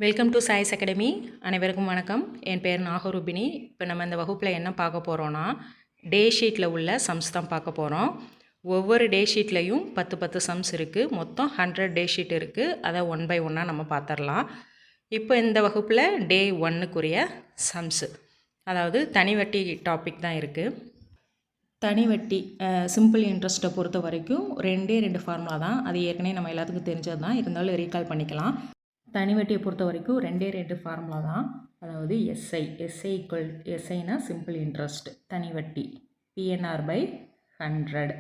Welcome to choice academy. அனைவருக்கும் வணக்கம். என் பேர் நாகரூபினி. இப்போ நம்ம இந்த வகுப்பில் என்ன பார்க்க போகிறோன்னா, டே ஷீட்டில் உள்ள சம்ஸ் தான் பார்க்க போகிறோம். ஒவ்வொரு டே ஷீட்லேயும் 10 சம்ஸ் இருக்குது. மொத்தம் 100 டே ஷீட் இருக்குது. அதை ஒன் பை ஒன்னாக நம்ம பார்த்துடலாம். இப்போ இந்த வகுப்பில் டே 1க்குரிய சம்ஸு, அதாவது தனிவட்டி டாபிக் தான் இருக்குது. தனிவட்டி சிம்பிள் இன்ட்ரெஸ்ட்டை பொறுத்த வரைக்கும் ரெண்டு ஃபார்முலா தான். அது ஏற்கனவே நம்ம எல்லாத்துக்கும் தெரிஞ்சது தான், இருந்தாலும் ரீகால் பண்ணிக்கலாம். தனிவட்டியை பொறுத்த வரைக்கும் ரெண்டு ஃபார்முலா தான். அதாவது எஸ்ஐ எஸ்ஐனா சிம்பிள் இன்ட்ரெஸ்ட், தனிவட்டி PNR by 100.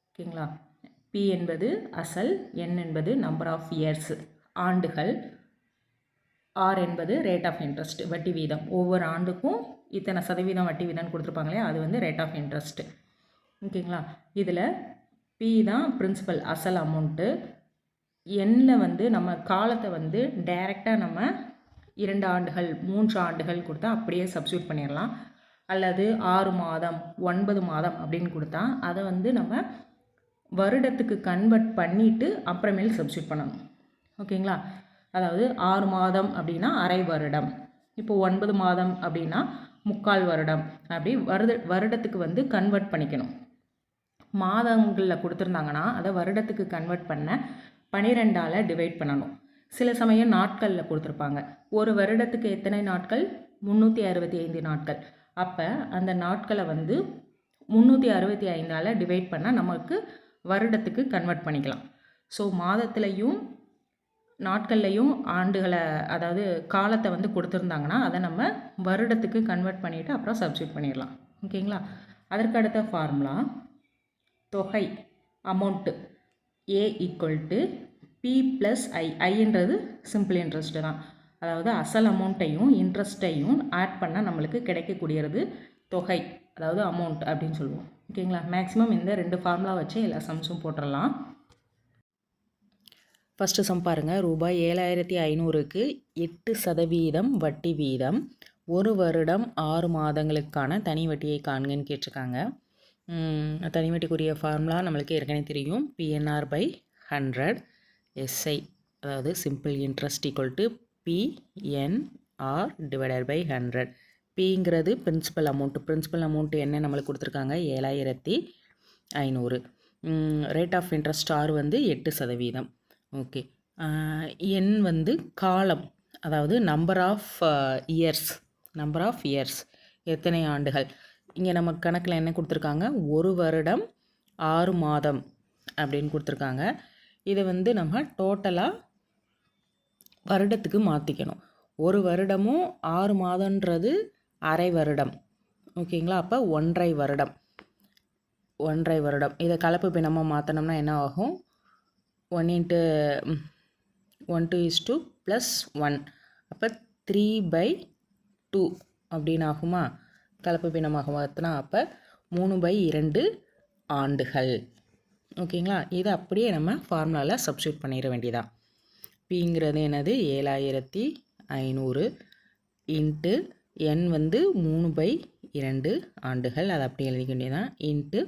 ஓகேங்களா? P என்பது அசல், N என்பது நம்பர் ஆஃப் இயர்ஸ் ஆண்டுகள், R என்பது ரேட் ஆஃப் இன்ட்ரெஸ்ட் வட்டி வீதம். ஒவ்வொரு ஆண்டுக்கும் இத்தனை சதவீதம் வட்டி வீதம்னு கொடுத்துருப்பாங்களே, அது வந்து ரேட் ஆஃப் இன்ட்ரெஸ்ட். ஓகேங்களா? இதில் P தான் பிரின்சிபல் அசல் அமௌண்ட்டு. எண்ணில் வந்து நம்ம காலத்தை வந்து டைரெக்டாக நம்ம 2 ஆண்டுகள் 3 ஆண்டுகள் கொடுத்தா அப்படியே சப்ஸ்டியூட் பண்ணிடலாம். அல்லது 6 மாதம் 9 மாதம் அப்படின்னு கொடுத்தா அதை வந்து நம்ம வருடத்துக்கு கன்வெர்ட் பண்ணிவிட்டு அப்புறமேல் சப்ஸ்டியூட் பண்ணணும். ஓகேங்களா? அதாவது 6 மாதம் அப்படின்னா அரை வருடம், இப்போ 9 மாதம் அப்படின்னா 3/4 வருடம், அப்படி வருடத்துக்கு வந்து கன்வெர்ட் பண்ணிக்கணும். மாதங்களில் கொடுத்துருந்தாங்கன்னா அதை வருடத்துக்கு கன்வெர்ட் பண்ண 12ஆல் டிவைட் பண்ணணும். சில சமயம் நாட்களில் கொடுத்துருப்பாங்க. ஒரு வருடத்துக்கு எத்தனை நாட்கள்? 365 நாட்கள். அப்போ அந்த நாட்களை வந்து 365ஆல் டிவைட் பண்ணால் நமக்கு வருடத்துக்கு கன்வெர்ட் பண்ணிக்கலாம். ஸோ மாதத்துலேயும் நாட்கள்லையும் ஆண்டுகளை, அதாவது காலத்தை வந்து கொடுத்துருந்தாங்கன்னா அதை நம்ம வருடத்துக்கு கன்வெர்ட் பண்ணிவிட்டு அப்புறம் சப்ஸ்டியூட் பண்ணிடலாம். ஓகேங்களா? அதற்கு அடுத்த ஃபார்முலா தொகை, அமௌண்ட்டு A = P + I. ஐன்றது சிம்பிள் இன்ட்ரெஸ்ட்டு தான். அதாவது அசல் அமௌண்ட்டையும் இன்ட்ரெஸ்ட்டையும் ஆட் பண்ணால் நம்மளுக்கு கிடைக்கக்கூடியது தொகை, அதாவது அமௌண்ட் அப்படின்னு சொல்லுவோம். ஓகேங்களா? மேக்ஸிமம் இந்த 2 ஃபார்முலா வச்சு எல்லா சம்ஸும் போட்டுடலாம். ஃபஸ்ட்டு சம் பாருங்கள். ரூபாய் 7500க்கு 8% வட்டி வீதம், ஒரு வருடம் 6 மாதங்களுக்கான தனி வட்டியை காண்கன்னு கேட்டிருக்காங்க. தனி வட்டிக்குரிய ஃபார்முலா நம்மளுக்கு ஏற்கனவே தெரியும். PNR by 100. SI அதாவது simple interest = PNR divided by 100. Pங்கிறது பிரின்சிபல் அமௌண்ட்டு என்ன நம்மளுக்கு கொடுத்துருக்காங்க? 7500. ரேட் ஆஃப் இன்ட்ரெஸ்ட் R வந்து 8%. ஓகே. N வந்து காலம், அதாவது நம்பர் ஆஃப் இயர்ஸ் எத்தனை ஆண்டுகள். இங்கே நம்ம கணக்கில் என்ன கொடுத்துருக்காங்க? ஒரு வருடம் 6 மாதம் அப்படின்னு கொடுத்துருக்காங்க. இதை வந்து நம்ம டோட்டலாக வருடத்துக்கு மாற்றிக்கணும். ஒரு வருடமும் 6 மாதன்றது அரை வருடம். ஓகேங்களா? அப்போ 1.5 வருடம். இதை கலப்பு பின்னமாக மாற்றினோம்னா என்ன ஆகும்? 1:2 + 1, அப்போ 3/2 அப்படின்னு ஆகுமா? கலப்பு பின்னமாக மாற்றினா அப்போ 3/2 ஆண்டுகள். ஓகேங்களா? இதை அப்படியே நம்ம ஃபார்முலாவில் சப்ஸ்டியூட் பண்ணிட வேண்டியதான். Pங்கிறது என்னது? 7500 இன்ட்டு N வந்து 3/2 ஆண்டுகள், அதை அப்படியே எழுதிக்க வேண்டியதான். இன்ட்டு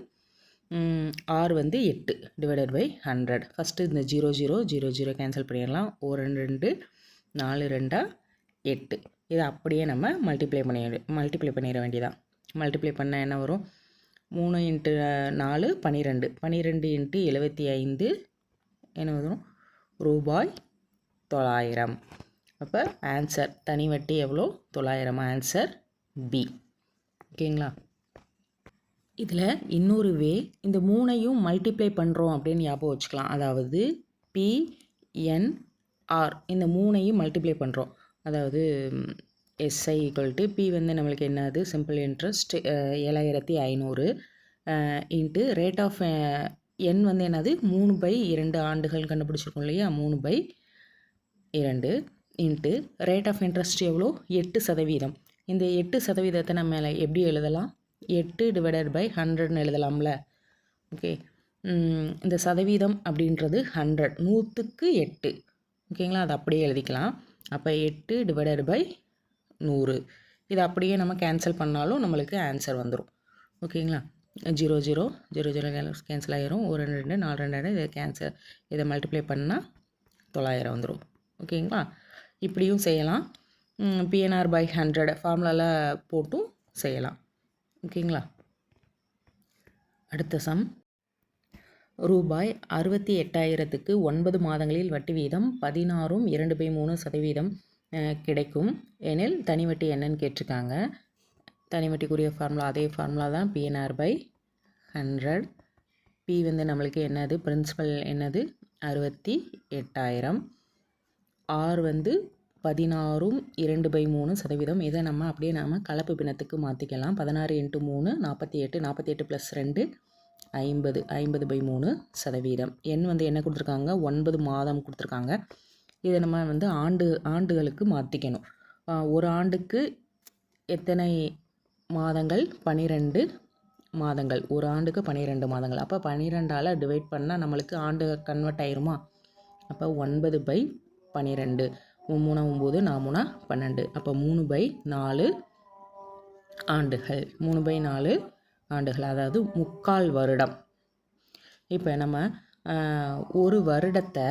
R வந்து 8 டிவைடட் பை 100. ஃபஸ்ட்டு இந்த 0 கேன்சல் பண்ணிடலாம். 1 2 4 2 8. இதை அப்படியே நம்ம மல்டிப்ளை பண்ணிட வேண்டியதான். மல்டிப்ளை பண்ணால் என்ன வரும்? 3 × 4 12. 12 × 75 என்ன வரும்? ரூபாய் 900. அப்போ ஆன்சர் தனி வட்டி எவ்வளோ? 900. Answer B. ஓகேங்களா? இதில் இன்னொரு வே, இந்த 3ஐயும் மல்டிப்ளை பண்ணுறோம் அப்படின்னு ஞாபகம் வச்சுக்கலாம். அதாவது PNR இந்த 3ஐயும் மல்டிப்ளை பண்ணுறோம். அதாவது SI = P வந்து நம்மளுக்கு என்னது? Simple interest 7500 into rate of N வந்து என்னது? 3/2 ஆண்டுகள் கண்டுபிடிச்சிருக்கோம் இல்லையா? 3/2 இன்ட்டு ரேட் ஆஃப் இன்ட்ரெஸ்ட் எவ்வளோ? 8%. இந்த 8%த்தை நம்ம எப்படி எழுதலாம்? 8 டிவைடட் பை 100ன்னு எழுதலாம்ல. ஓகே. இந்த சதவீதம் அப்படின்றது 100, 100க்கு 8. ஓகேங்களா? அது அப்படியே எழுதிக்கலாம். அப்போ 8 டிவைடட் பை 100. இதை அப்படியே நம்ம கேன்சல் பண்ணாலும் நம்மளுக்கு ஆன்சர் வந்துடும். ஓகேங்களா? 0 கேன்சல் ஆகிரும். 1 2 4 2 இதை மல்டிப்ளை பண்ணால் 900 வந்துடும். ஓகேங்களா? இப்படியும் செய்யலாம். பிஎன்ஆர் பை 100 ஃபார்முலாவில் போட்டும் செய்யலாம். ஓகேங்களா. அடுத்த சம், ரூபாய் 68,000க்கு 9 மாதங்களில் வட்டி வீதம் 16 2/3% கிடைக்கும் எனில் தனி வட்டி என்னன்னு கேட்டிருக்காங்க. தனி வட்டிக்குரிய ஃபார்முலா அதே ஃபார்முலா தான், பிஎன்ஆர் பை 100. பி வந்து நம்மளுக்கு என்னது, பிரின்சிபல் என்னது 68,000. ஆர் வந்து 16 2/3%. இதை நம்ம அப்படியே கலப்பு பின்னத்துக்கு மாற்றிக்கலாம். 16 × 3 48, 48 + 2 50, 50/3%. எண் வந்து என்ன கொடுத்துருக்காங்க, 9 மாதம் கொடுத்துருக்காங்க. இதை நம்ம வந்து ஆண்டுகளுக்கு மாற்றிக்கணும். ஒரு ஆண்டுக்கு எத்தனை மாதங்கள், 12 மாதங்கள். ஒரு ஆண்டுக்கு 12 மாதங்கள். அப்போ 12ஆல் டிவைட் பண்ணால் நம்மளுக்கு ஆண்டு கன்வெர்ட் ஆயிருமா. அப்போ 9/12, 3 9 4 12. அப்போ 3/4 ஆண்டுகள். 3/4 ஆண்டுகள், அதாவது 3/4 வருடம். இப்போ நம்ம ஒரு வருடத்தை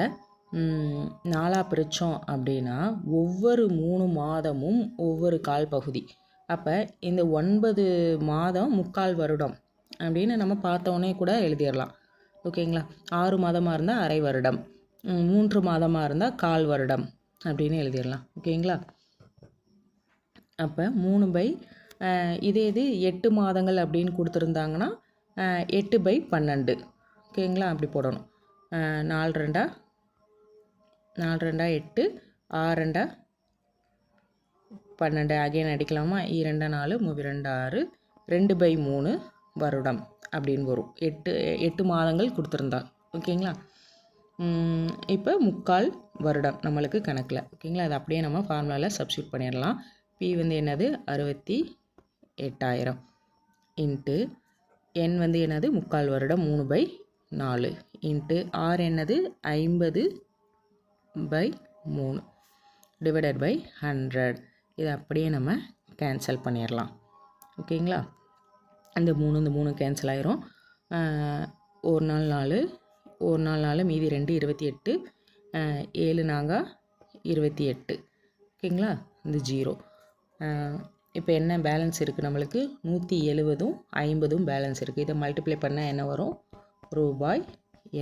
4ஆக பிரித்தோம் அப்படின்னா ஒவ்வொரு 3 மாதமும் ஒவ்வொரு கால் பகுதி. அப்போ இந்த 9 மாதம் 3/4 வருடம் அப்படின்னு நம்ம பார்த்தோன்னே கூட எழுதிடலாம். ஓகேங்களா. 6 மாதமாக இருந்தால் அரை வருடம், 3 மாதமாக இருந்தால் கால் வருடம் அப்படின்னு எழுதிடலாம். ஓகேங்களா. அப்போ 3 இது 8 மாதங்கள் அப்படின்னு கொடுத்துருந்தாங்கன்னா 8/12. ஓகேங்களா. அப்படி போடணும். 4 2 8, 6 2 12. அகைன் அடிக்கலாமா. 2 4 3 2 6, 2/3 வருடம் அப்படின்னு வரும். 8 மாதங்கள் கொடுத்துருந்தா. ஓகேங்களா. இப்போ 3/4 வருடம் நம்மளுக்கு கணக்கில். ஓகேங்களா. அது அப்படியே நம்ம ஃபார்முலாவில் சப்ஸ்டியூட் பண்ணிடலாம். பி வந்து என்னது 68,000 இன்ட்டு என் வந்து என்னது 3/4 வருடம் 3/4 இன்ட்டு ஆர் என்னது 50/3 டிவைடட் பை 100. இதை அப்படியே நம்ம கேன்சல் பண்ணிடலாம். ஓகேங்களா. இந்த 3 கேன்சல் ஆயிரும். ஒரு நாள் 4, ஒரு நாள் 4, மீதி 2 28, 7 4 28. ஓகேங்களா. இந்த 0. இப்போ என்ன பேலன்ஸ் இருக்குது நம்மளுக்கு, 170ம் 50ம் பேலன்ஸ் இருக்குது. இதை மல்டிப்ளை பண்ணால் என்ன வரும், ரூபாய்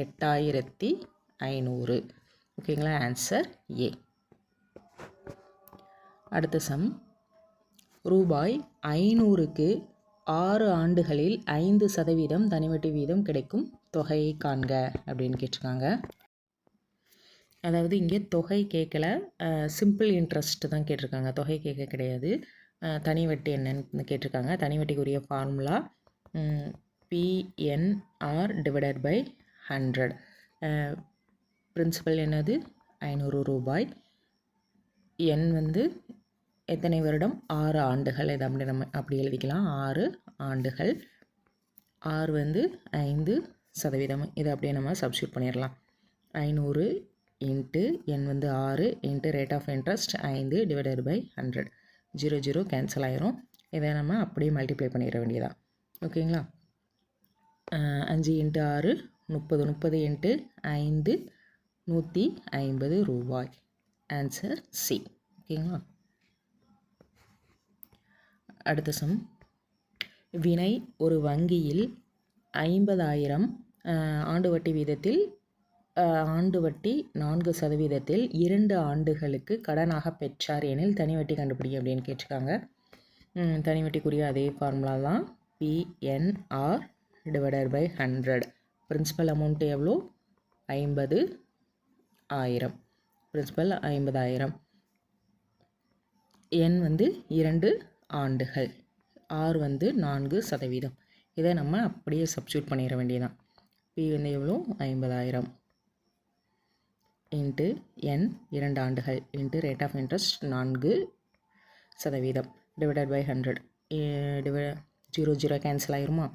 8,500. ஓகேங்களா. Answer A. அடுத்த சம், ரூபாய் 500க்கு 6 ஆண்டுகளில் 5% தனிவட்டி வீதம் கிடைக்கும் தொகையை காண்க அப்படின்னு கேட்டிருக்காங்க. அதாவது இங்கே தொகை கேட்கல, சிம்பிள் இன்ட்ரெஸ்ட் தான் கேட்டிருக்காங்க. தொகை கேட்க கிடையாது. தனி வட்டி என்னன்னு கேட்டிருக்காங்க. தனி வட்டிக்குரிய formula PNR divided by 100. Principal என்னது 500 ரூபாய். எண் வந்து எத்தனை வருடம், 6 ஆண்டுகள். இதை அப்படி நம்ம அப்படி எழுதிக்கலாம், 6 ஆண்டுகள். ஆர் வந்து 5%. இதை அப்படியே நம்ம சப்ஸ்டியூட் பண்ணிடலாம். 500 இன்ட்டு என் வந்து 6 into rate of interest 5 divided by 100. 0 0 cancel ஆயிரும். இதை நம்ம அப்படியே மல்டிப்ளை பண்ணிட வேண்டியதான். ஓகேங்களா. 5 இன்ட்டு 6 30, 30 இன்ட்டு 5 150 ரூபாய். Answer C. ஓகேங்களா. அடுத்த சம், வினை ஒரு வங்கியில் 50,000 ஆண்டு வட்டி வீதத்தில் ஆண்டு வட்டி 4% 2 ஆண்டுகளுக்கு கடனாக பெற்றார் எனில் தனி வட்டி கண்டுபிடி அப்படின்னு கேட்டிருக்காங்க. தனி வட்டிக்குரிய அதே ஃபார்முலா தான், PNR divided by 100. Principal amount எவ்வளோ, 50,000. பிரின்சிபல் 50,000. என் வந்து 2 ஆண்டுகள். ஆர் வந்து 4%. இதை நம்ம அப்படியே சப்ஸ்டியூட் பண்ணிட வேண்டியதான். பி வந்து எவ்வளோ, 50,000 இன்ட்டு என் 2 ஆண்டுகள் into rate of interest 4% divided by 100. 0 0 cancel ஆயிருமா.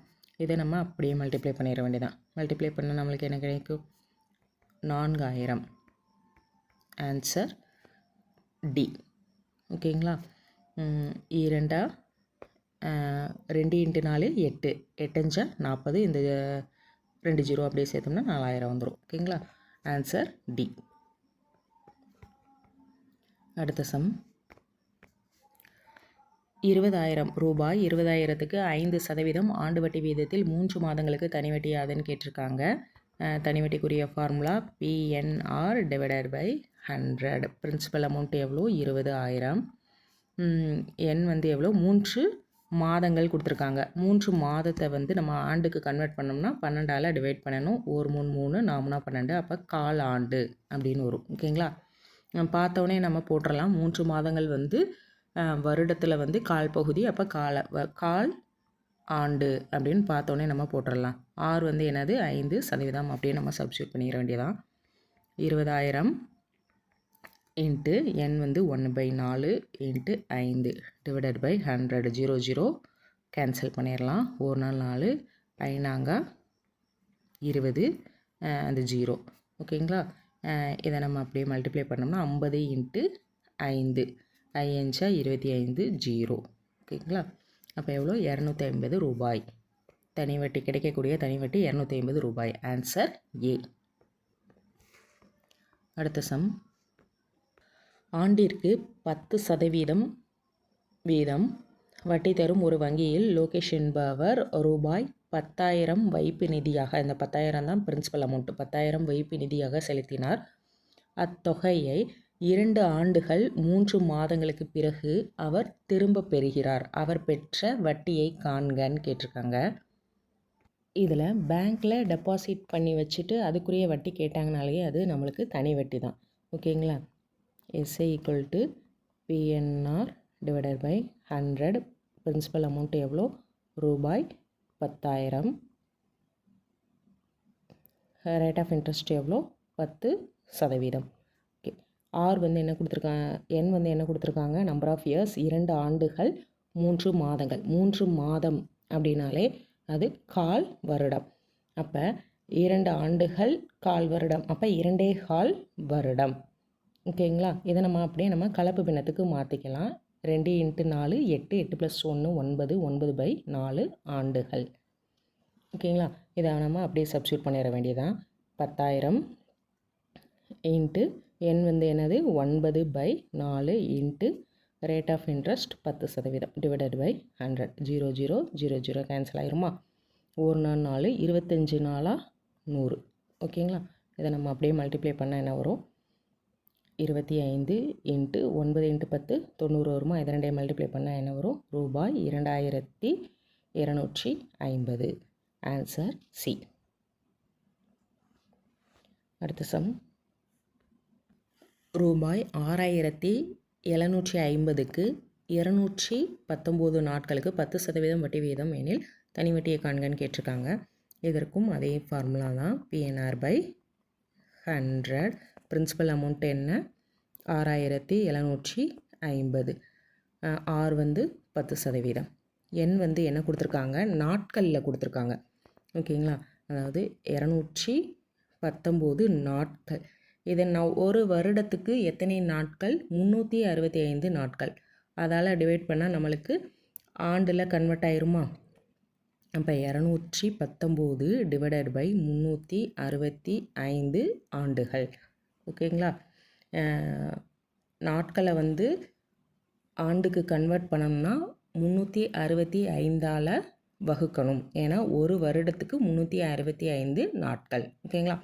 இதை நம்ம அப்படியே மல்டிப்ளை பண்ணிட வேண்டியதான். மல்டிப்ளை பண்ணால் நம்மளுக்கு என்ன கிடைக்கும், 4,000. Answer D. ஓகேங்களா. 2 2 இன்ட்டு 4 8, 8 5 40. இந்த 2 0 அப்படியே சேர்த்தோம்னா 4,000 வந்துடும். ஓகேங்களா. Answer D. அடுத்த சம் 20,000 ரூபாய் 20,000க்கு 5% ஆண்டு வட்டி வீதத்தில் 3 மாதங்களுக்கு தனி வட்டி யாதுன்னு கேட்டிருக்காங்க. தனி வட்டிக்குரிய formula PNR divided by 100. Principal amount எவ்வளோ? 20,000. எண் வந்து எவ்வளோ? 3 மாதங்கள் கொடுத்துருக்காங்க. 3 மாதத்தை வந்து நம்ம ஆண்டுக்கு கன்வெர்ட் பண்ணோம்னா 12ஆல் டிவைட் பண்ணணும். 1 3 3 4 12, அப்போ கால் ஆண்டு அப்படின்னு வரும். ஓகேங்களா? பார்த்தோன்னே நம்ம போட்டுடலாம். 3 மாதங்கள் வந்து வருடத்தில் வந்து கால் பகுதி, அப்போ கால் ஆண்டு அப்படின்னு பார்த்தோன்னே நம்ம போட்டுடலாம். ஆர் வந்து என்னது? 5% அப்படியே நம்ம சப்ஸ்டியூட் பண்ணிட வேண்டியதான். 20,000 இன்ட்டு என் வந்து 1/4 இன்ட்டு 5 டிவைடட் பை 100. 0 0 கேன்சல் பண்ணிடலாம். 1 நாள் 4, 5 20, அந்த 0. ஓகேங்களா? இதை நம்ம அப்படியே மல்டிப்ளை பண்ணோம்னா 50 இன்ட்டு 5, 5 25, 0. ஓகேங்களா? அப்போ எவ்வளோ? 250 ரூபாய். தனி வட்டி கிடைக்கக்கூடிய தனி வட்டி 250 ரூபாய். Answer A. அடுத்த சம், ஆண்டிற்கு 10% வீதம் வட்டி தரும் ஒரு வங்கியில் லோகேஷ் என்பவர் ரூபாய் 10,000 வைப்பு நிதியாக, இந்த 10,000 தான் பிரின்சிபல் அமௌண்ட், 10,000 வைப்பு நிதியாக செலுத்தினார். அத்தொகையை 2 ஆண்டுகள் 3 மாதங்களுக்கு பிறகு அவர் திரும்ப பெறுகிறார். அவர் பெற்ற வட்டியை காண்கன்னு கேட்டிருக்காங்க. இதில் பேங்க்கில் டெபாசிட் பண்ணி வச்சுட்டு அதுக்குரிய வட்டி கேட்டாங்கனாலே அது நம்மளுக்கு தனி வட்டி தான். ஓகேங்களா? SA = PNR divided by 100. Principal amount எவ்வளோ? ரூபாய் 10,000. ரேட் ஆஃப் இன்ட்ரெஸ்ட் எவ்வளோ? 10%. ஓகே. ஆர் வந்து என்ன கொடுத்துருக்காங்க? என் வந்து என்ன கொடுத்துருக்காங்க? நம்பர் ஆஃப் இயர்ஸ் 2 ஆண்டுகள் 3 மாதங்கள். 3 மாதம் அப்படின்னாலே அது கால் வருடம். அப்போ 2 ஆண்டுகள் கால் வருடம், அப்போ 2.25 வருடம். ஓகேங்களா? இதை நம்ம அப்படியே நம்ம கலப்பு பின்னத்துக்கு மாற்றிக்கலாம். 2 × 4 8, 8 + 1 9, 9/4 ஆண்டுகள். ஓகேங்களா? இதை நம்ம அப்படியே சப்ஸ்டியூட் பண்ணிட வேண்டியதான். 10,000 இன்ட்டு என் வந்து என்னது? 9/4 into rate of interest 10% divided by 100. 0 0 0 0 cancel ஆயிருமா? 1 நாள் 4, 25 நாளாக 100. ஓகேங்களா? இதை நம்ம அப்படியே மல்டிப்ளை பண்ணால் என்ன வரும்? 25 இன்ட்டு 9 × 10 90 வருமா? இதை ரெண்டையும் மல்டிப்ளை பண்ணால் என்ன வரும்? ரூபாய் 2,250. Answer C. அடுத்த சம், ரூபாய் 6,750க்கு 219 நாட்களுக்கு 10% வட்டி வீதம் எனில் தனி வட்டியை காண்கன்னு கேட்டிருக்காங்க. இதற்கும் அதே ஃபார்முலா தான். PNR by 100. பிரின்சிபல் அமௌண்ட் என்ன? 6,750. ஆர் வந்து 10%. என் வந்து என்ன கொடுத்துருக்காங்க? நாட்களில் கொடுத்துருக்காங்க. ஓகேங்களா? அதாவது 219 நாட்கள். இதை நான் ஒரு வருடத்துக்கு எத்தனை நாட்கள்? 365 நாட்கள். அதால் டிவைட் பண்ணால் நம்மளுக்கு ஆண்டில் கன்வெர்ட் ஆயிருமா? அப்போ 219 டிவைடட் பை 365 ஆண்டுகள். ஓகேங்களா? நாட்களை வந்து ஆண்டுக்கு கன்வெர்ட் பண்ணோம்னா 365ஆல் வகுக்கணும். ஏன்னா ஒரு வருடத்துக்கு 365 நாட்கள். ஓகேங்களா?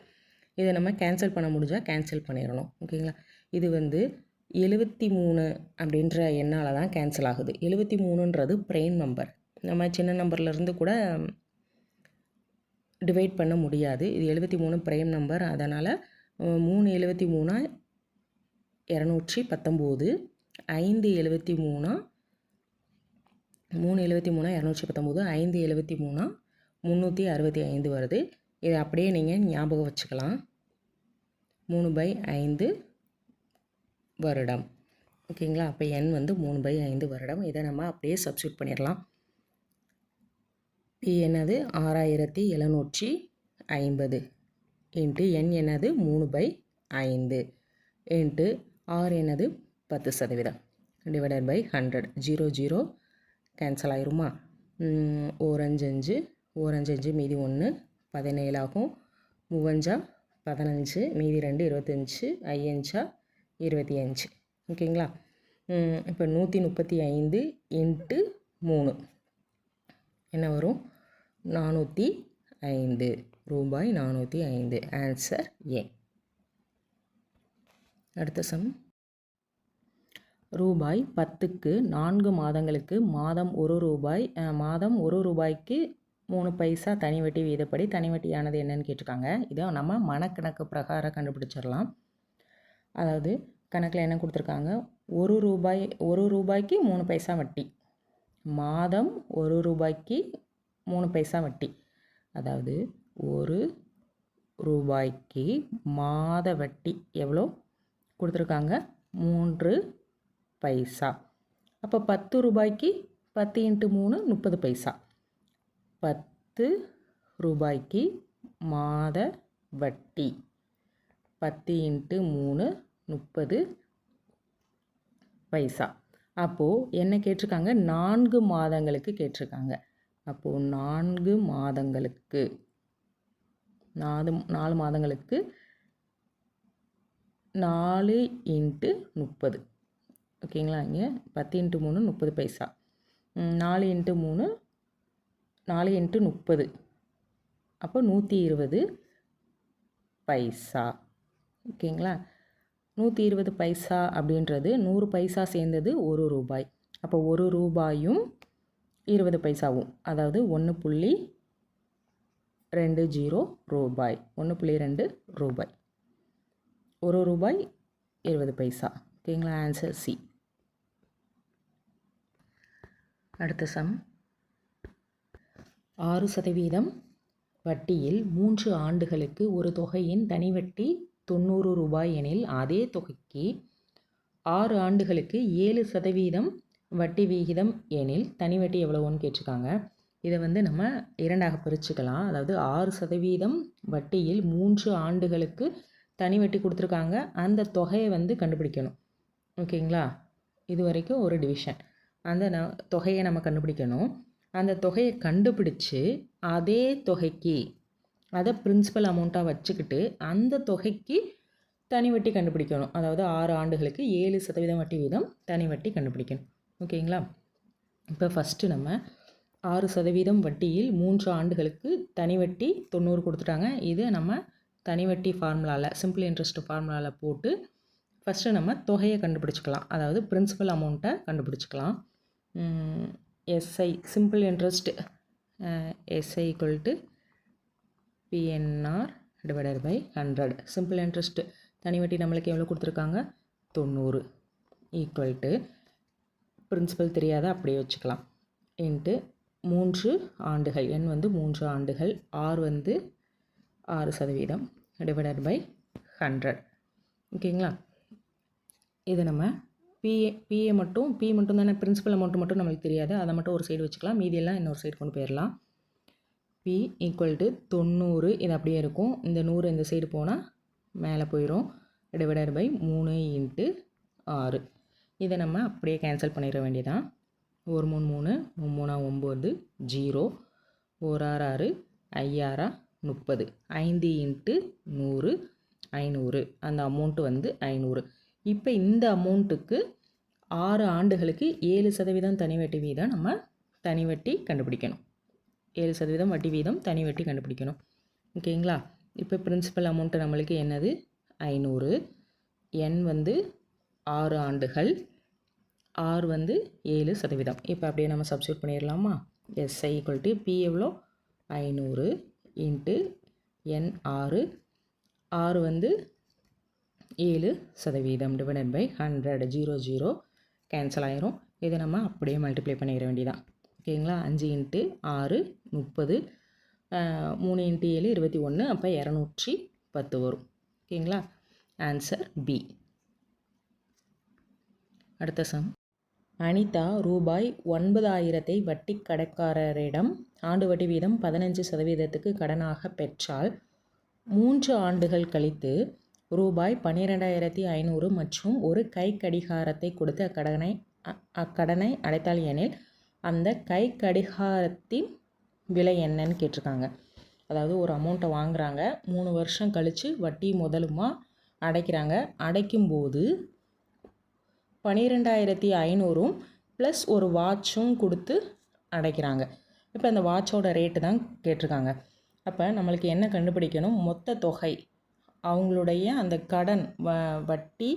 இதை நம்ம கேன்சல் பண்ண முடிஞ்சால் கேன்சல் பண்ணிடணும். ஓகேங்களா? இது வந்து 73 அப்படின்ற எண்ணால் தான் கேன்சல் ஆகுது. 73ன்றது பிரைம் நம்பர். நம்ம சின்ன நம்பர்லேருந்து கூட டிவைட் பண்ண முடியாது. இது 73 பிரைம் நம்பர். அதனால் 3 73 219, 5 73 3 73 219, 5 73 365 வருது. இதை அப்படியே நீங்கள் ஞாபகம் வச்சுக்கலாம். 3/5 வருடம். ஓகேங்களா? அப்போ என் வந்து 3/5 வருடம். இதை நம்ம அப்படியே சப்ஸ்டியூட் பண்ணிடலாம். பி என்னது? 6,750 இன்ட்டு என் என்னது? 3/5 இன்ட்டு ஆர் என்னது? 10% டிவைடட் பை 100. 0 0 கேன்சல் ஆயிருமா? 1 5 5 5 மீதி 1 17 ஆகும். 3 15 மீதி 2 25, 5 25. ஓகேங்களா. இப்போ 135 இன்ட்டு 3 என்ன வரும்? 405 ரூபாய் 405. Answer A. அடுத்த சம். ரூபாய் 10க்கு 4 மாதங்களுக்கு மாதம் 1 ரூபாய் மாதம் 1 ரூபாய்க்கு 3 பைசா தனி வட்டி வீதப்படி தனி வட்டியானது என்னன்னு கேட்டிருக்காங்க. இதை நம்ம மனக்கணக்கு பிரகாரம் கண்டுபிடிச்சிடலாம். அதாவது கணக்கில் என்ன கொடுத்துருக்காங்க? 1 ரூபாய்க்கு 3 பைசா வட்டி, மாதம் 1 ரூபாய்க்கு 3 பைசா வட்டி. அதாவது 1 ரூபாய்க்கு மாத வட்டி எவ்வளோ கொடுத்துருக்காங்க? 3 பைசா. அப்போ 10 ரூபாய்க்கு 10 × 3 30 பைசா. 10 ரூபாய்க்கு மாத வட்டி 10 × 3 30 பைசா. அப்போது என்ன கேட்டிருக்காங்க? 4 மாதங்களுக்கு கேட்டிருக்காங்க. அப்போது 4 மாதங்களுக்கு 4 மாதங்களுக்கு 4 × 30. ஓகேங்களா. இங்கே 10 × 3 30 பைசா. 4 × 3 4 × 30 அப்போ 120 பைசா. ஓகேங்களா. 120 பைசா அப்படின்றது 100 பைசா சேர்ந்தது 1 ரூபாய். அப்போ 1 ரூபாயும் 20 பைசாவும், அதாவது 1.20 ரூபாய். 1.2 ரூபாய். 1 ரூபாய் 20 பைசா. ஓகேங்களா. Answer C. அடுத்த சம். 6% வட்டியில் 3 ஆண்டுகளுக்கு ஒரு தொகையின் தனி வட்டி 90 ரூபாய் எனில் அதே தொகைக்கு 6 ஆண்டுகளுக்கு 7% வட்டி விகிதம் எனில் தனி வட்டி எவ்வளோன்னு கேட்டிருக்காங்க. இதை நம்ம இரண்டாக பிரிச்சுக்கலாம். அதாவது 6% வட்டியில் 3 ஆண்டுகளுக்கு தனி வட்டி கொடுத்துருக்காங்க. அந்த தொகையை கண்டுபிடிக்கணும். ஓகேங்களா. இது வரைக்கும் ஒரு டிவிஷன். அந்த தொகையை நம்ம கண்டுபிடிக்கணும். அந்த தொகையை கண்டுபிடிச்சு அதே தொகைக்கு அதை பிரின்சிபல் அமௌண்ட்டாக வச்சுக்கிட்டு அந்த தொகைக்கு தனி வட்டி கண்டுபிடிக்கணும். அதாவது 6 ஆண்டுகளுக்கு 7% வட்டி வீதம் தனி வட்டி கண்டுபிடிக்கணும். ஓகேங்களா. இப்போ ஃபஸ்ட்டு நம்ம 6% வட்டியில் 3 ஆண்டுகளுக்கு தனி வட்டி 90 கொடுத்துட்டாங்க. இதை நம்ம தனி வட்டி ஃபார்முலாவில், சிம்பிள் இன்ட்ரெஸ்ட் ஃபார்முலாவில் போட்டு ஃபஸ்ட்டு நம்ம தொகையை கண்டுபிடிச்சிக்கலாம். அதாவது பிரின்சிபல் அமௌண்ட்டை கண்டுபிடிச்சிக்கலாம். SI simple interest SI = PNR / 100. Simple interest தனி வட்டி நம்மளுக்கு எவ்வளோ கொடுத்துருக்காங்க? 90 = பிரின்சிபல் தெரியாத அப்படியே வச்சுக்கலாம். இன்ட்டு 3 ஆண்டுகள், n 3 ஆண்டுகள், R 6% / 100. ஓகேங்களா. இது நம்ம பி மட்டும் தானே, பிரின்சிபல் அமௌண்ட்டு மட்டும் நம்மளுக்கு தெரியாது. அதை மட்டும் ஒரு சைடு வச்சுக்கலாம். மீதியெல்லாம் இன்னொரு சைடு கொண்டு போயிடலாம். P = 90. இது அப்படியே இருக்கும். இந்த 100 இந்த சைடு போனால் மேலே போயிடும். / 3 × 6. இதை நம்ம அப்படியே கேன்சல் பண்ணிட வேண்டியதான். 1 3 3 3 9 0 1 6 6 30. 5 × 100 500. அந்த அமௌண்ட்டு 500. இப்போ இந்த அமௌண்ட்டுக்கு 6 ஆண்டுகளுக்கு 7% தனி வட்டி வீதம் நம்ம தனி வட்டி கண்டுபிடிக்கணும். 7% வட்டி வீதம் தனி வட்டி கண்டுபிடிக்கணும். ஓகேங்களா. இப்போ பிரின்சிபல் அமௌண்ட்டு நம்மளுக்கு என்னது? 500. n 6 ஆண்டுகள், R 7%. இப்போ அப்படியே நம்ம சப்ஸ்டியூட் பண்ணிடலாமா? SI = P எவ்வளோ? 500 × n 6, R 7% / 100. 0 0 கேன்சல் ஆயிரும். இதை நம்ம அப்படியே மல்டிப்ளை பண்ணிட வேண்டியதான். ஓகேங்களா. 5 × 6 30, 3 × 7 21. அப்போ 210 வரும். ஓகேங்களா. Answer B. அடுத்த சம். அனிதா ரூபாய் 9000 வட்டி கடைக்காரரிடம் ஆண்டு வட்டி வீதம் 15% கடனாக பெற்றால் 3 ஆண்டுகள் கழித்து ரூபாய் 12,500 மற்றும் ஒரு கை கடிகாரத்தை கொடுத்து அக்கடனை அடைத்தால் எனில் அந்த கை கடிகாரத்தின் விலை என்னன்னு கேட்டிருக்காங்க. அதாவது ஒரு அமௌண்ட்டை வாங்குகிறாங்க, 3 வருஷம் கழித்து வட்டி முதலுமா அடைக்கிறாங்க. அடைக்கும்போது 12,500 ப்ளஸ் ஒரு வாட்சும் கொடுத்து அடைக்கிறாங்க. இப்போ அந்த வாட்சோட ரேட்டு தான் கேட்டிருக்காங்க. அப்போ நம்மளுக்கு என்ன கண்டுபிடிக்கணும்? மொத்த தொகை, அவங்களுடைய அந்த கடன் வட்டி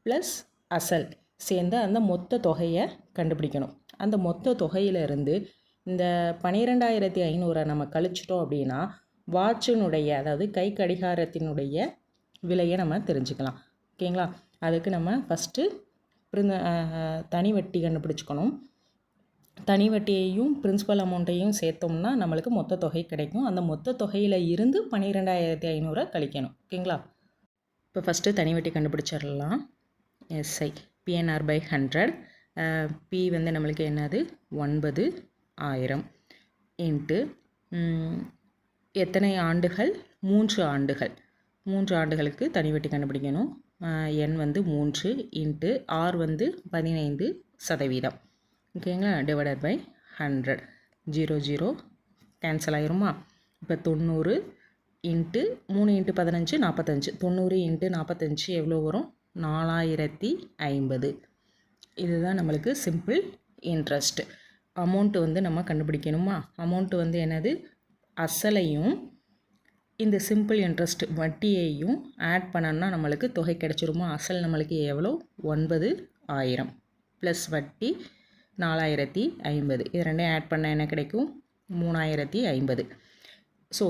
ப்ளஸ் அசல் சேர்ந்து அந்த மொத்த தொகையை கண்டுபிடிக்கணும். அந்த மொத்த தொகையிலிருந்து இந்த 12,500 நம்ம கழிச்சிட்டோம் அப்படின்னா வாட்சினுடைய, அதாவது கை கடிகாரத்தினுடைய விலையை நம்ம தெரிஞ்சுக்கலாம். ஓகேங்களா? அதுக்கு நம்ம ஃபஸ்ட்டு தனி வட்டி கண்டுபிடிச்சிக்கணும். தனி வட்டியையும் பிரின்சிபல் அமௌண்ட்டையும் சேர்த்தோம்னா நம்மளுக்கு மொத்த தொகை கிடைக்கும். அந்த மொத்த தொகையில் இருந்து 12,500 கழிக்கணும். ஓகேங்களா? இப்போ ஃபஸ்ட்டு தனி வட்டி கண்டுபிடிச்சிடலாம். SI PNR by 100. பி வந்து நம்மளுக்கு என்னது? 9,000 இன்ட்டு எத்தனை ஆண்டுகள்? 3 ஆண்டுகள். 3 ஆண்டுகளுக்கு தனி வட்டி கண்டுபிடிக்கணும். என் வந்து 3 இன்ட்டு ஆர் வந்து 15%. ஓகேங்களா? Divided by 100. 0 கேன்சல் ஆயிருமா? இப்போ 90 இன்ட்டு 3 இன்ட்டு 15 45. 90 இன்ட்டு 45 எவ்வளோ வரும்? 4,050. இதுதான் நம்மளுக்கு சிம்பிள் இன்ட்ரெஸ்ட். அமௌண்ட்டு வந்து நம்ம கண்டுபிடிக்கணுமா? அமௌண்ட்டு வந்து என்னது? அசலையும் இந்த சிம்பிள் இன்ட்ரெஸ்ட் வட்டியையும் ஆட் பண்ணோம்னா நம்மளுக்கு தொகை கிடைச்சிருமா? அசல் நம்மளுக்கு எவ்வளோ? 9,000 ப்ளஸ் வட்டி 4,050. இது ரெண்டையும் ஆட் பண்ண என்ன கிடைக்கும்? 3,050. ஸோ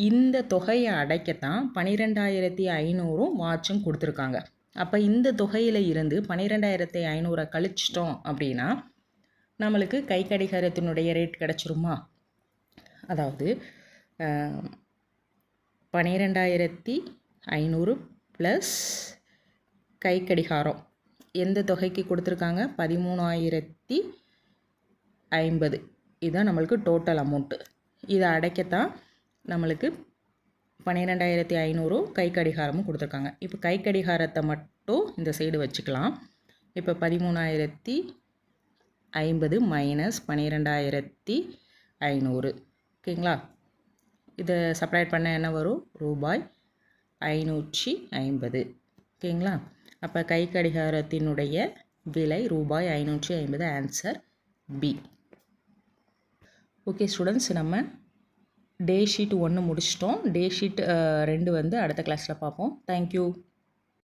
இந்த தொகையை அடைக்கத்தான் 12,500 வாட்சும் கொடுத்துருக்காங்க. அப்போ இந்த தொகையில் இருந்து 12,500 கழிச்சிட்டோம் அப்படின்னா நம்மளுக்கு கை கடிகாரத்தினுடைய ரேட் கிடச்சிருமா? அதாவது 12,500 ப்ளஸ் கை கடிகாரம் எந்த தொகைக்கு கொடுத்துருக்காங்க? 13,050. இதுதான் நம்மளுக்கு டோட்டல் அமௌண்ட்டு. இதை அடைக்கத்தான் நம்மளுக்கு 12,500 கை கடிகாரமும் கொடுத்துருக்காங்க. இப்போ கை கடிகாரத்தை மட்டும் இந்த சைடு வச்சுக்கலாம். இப்போ 13,050 மைனஸ் 12,500. ஓகேங்களா? இதை செப்பரேட் பண்ண என்ன வரும்? ரூபாய் 550. ஓகேங்களா? அப்போ கை கடிகாரத்தினுடைய விலை ரூபாய் 550. Answer B. ஓகே ஸ்டூடெண்ட்ஸ், நம்ம டே ஷீட் 1 முடிச்சிட்டோம். டே ஷீட் 2 வந்து அடுத்த கிளாஸில் பார்ப்போம். தேங்க்யூ.